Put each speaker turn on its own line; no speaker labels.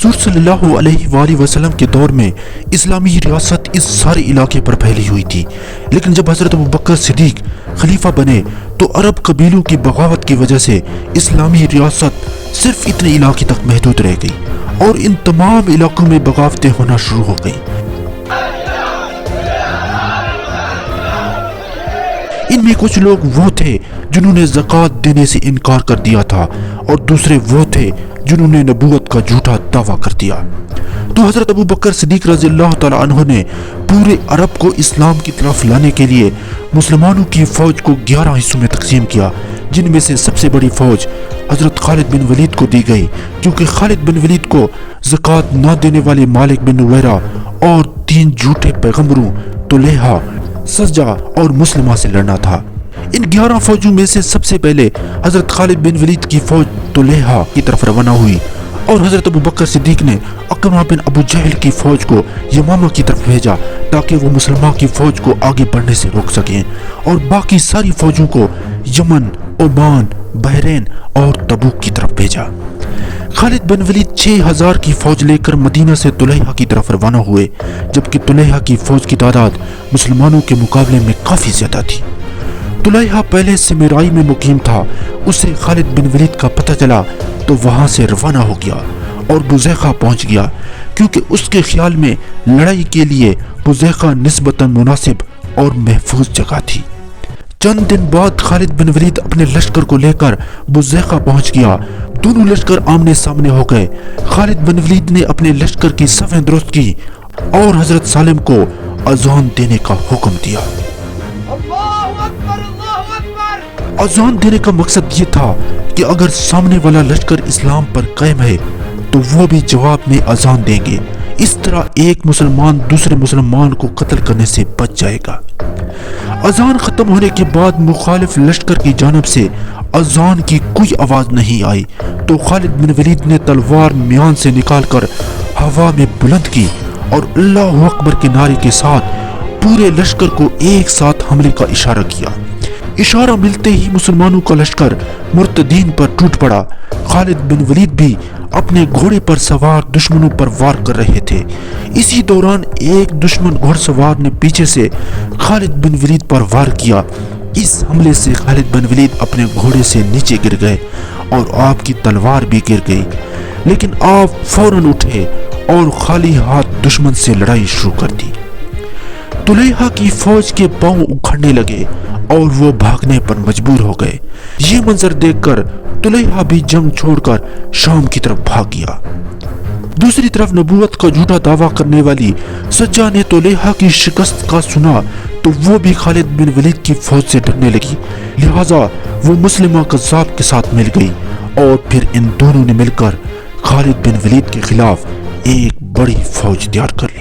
حضور صلی اللہ علیہ وآلہ وسلم کے دور میں اسلامی ریاست اس سارے علاقے پر پھیلی ہوئی تھی، لیکن جب حضرت ابوبکر صدیق خلیفہ بنے تو عرب قبیلوں کی بغاوت کی وجہ سے اسلامی ریاست صرف اتنے علاقے تک محدود رہ گئی اور ان تمام علاقوں میں بغاوتیں ہونا شروع ہو گئی۔ ان میں کچھ لوگ وہ تھے جنہوں نے زکوٰۃ دینے سے انکار کر دیا تھا اور دوسرے وہ تھے جنہوں نے نبوت کا جھوٹا دعویٰ کر دیا۔ تو حضرت ابوبکر صدیق رضی اللہ تعالیٰ عنہ نے پورے عرب کو اسلام کی طرف لانے کے لیے مسلمانوں کی فوج کو 11 حصوں میں تقسیم کیا، جن میں سے سب سے بڑی فوج حضرت خالد بن ولید کو دی گئی، کیونکہ خالد بن ولید کو زکوٰۃ نہ دینے والے مالک بن نویرہ اور 3 جھوٹے پیغمبروں طلیحہ، سجا اور مسلمہ سے لڑنا تھا۔ ان 11 فوجوں میں سے سب سے پہلے حضرت خالد بن ولید کی فوج طلیحہ کی طرف روانہ ہوئی اور حضرت ابوبکر صدیق نے اکرمہ بن ابو جہل کی فوج کو یمامہ کی طرف بھیجا تاکہ وہ مسلمہ کی فوج کو آگے بڑھنے سے روک سکیں، اور باقی ساری فوجوں کو یمن، عمان، بحرین اور تبوک کی طرف بھیجا۔ خالد بن ولید 6000 کی فوج لے کر مدینہ سے طلیحہ کی طرف روانہ ہوئے، جبکہ طلیحہ کی فوج کی تعداد مسلمانوں کے مقابلے میں کافی زیادہ تھی۔ طلیحہ پہلے سمیرائی میں مقیم تھا، اسے خالد بن ولید کا پتہ چلا تو وہاں سے روانہ ہو گیا اور بزیقہ پہنچ گیا، کیونکہ اس کے خیال میں لڑائی کے لیے بزیقہ نسبتاً مناسب اور محفوظ جگہ تھی۔ چند دن بعد خالد بن ولید اپنے لشکر کو لے کر بزیقہ پہنچ گیا۔ دونوں لشکر آمنے سامنے ہو گئے۔ خالد بن ولید نے اپنے لشکر کی صفیں درست کی اور حضرت سالم کو اذان دینے کا حکم دیا۔ اذان دینے کا مقصد یہ تھا کہ اگر سامنے والا لشکر اسلام پر قائم ہے تو وہ بھی جواب میں اذان دیں گے، اس طرح ایک مسلمان دوسرے مسلمان کو قتل کرنے سے بچ جائے گا۔ اذان ختم ہونے کے بعد مخالف لشکر کی جانب سے اذان کی کوئی آواز نہیں آئی تو خالد بن ولید نے تلوار میان سے نکال کر ہوا میں بلند کی اور اللہ اکبر کے نعرے کے ساتھ پورے لشکر کو ایک ساتھ حملے کا اشارہ کیا۔ اشارہ ملتے ہی مسلمانوں کا لشکر مرتدین پر ٹوٹ پڑا۔ خالد بن ولید بھی اپنے گھوڑے پر سوار دشمنوں پر وار کر رہے تھے۔ اسی دوران ایک دشمن گھوڑ سوار نے پیچھے سے خالد بن ولید پر وار کیا۔ اس حملے سے خالد بن ولید اپنے گھوڑے سے نیچے گر گئے اور آپ کی تلوار بھی گر گئی، لیکن آپ فوراً اٹھے اور خالی ہاتھ دشمن سے لڑائی شروع کر دی۔ طلیحہ کی فوج کے پاؤں اکھڑنے لگے اور وہ بھاگنے پر مجبور ہو گئے۔ یہ منظر دیکھ کر طلیحہ بھی جنگ چھوڑ کر شام کی طرف بھاگ گیا۔ دوسری طرف نبوت کا جھوٹا دعویٰ کرنے والی سجا نے طلیحہ کی شکست کا سنا تو وہ بھی خالد بن ولید کی فوج سے ڈرنے لگی، لہٰذا وہ مسلمہ قذاب کے ساتھ مل گئی اور پھر ان دونوں نے مل کر خالد بن ولید کے خلاف ایک بڑی فوج تیار کر لی۔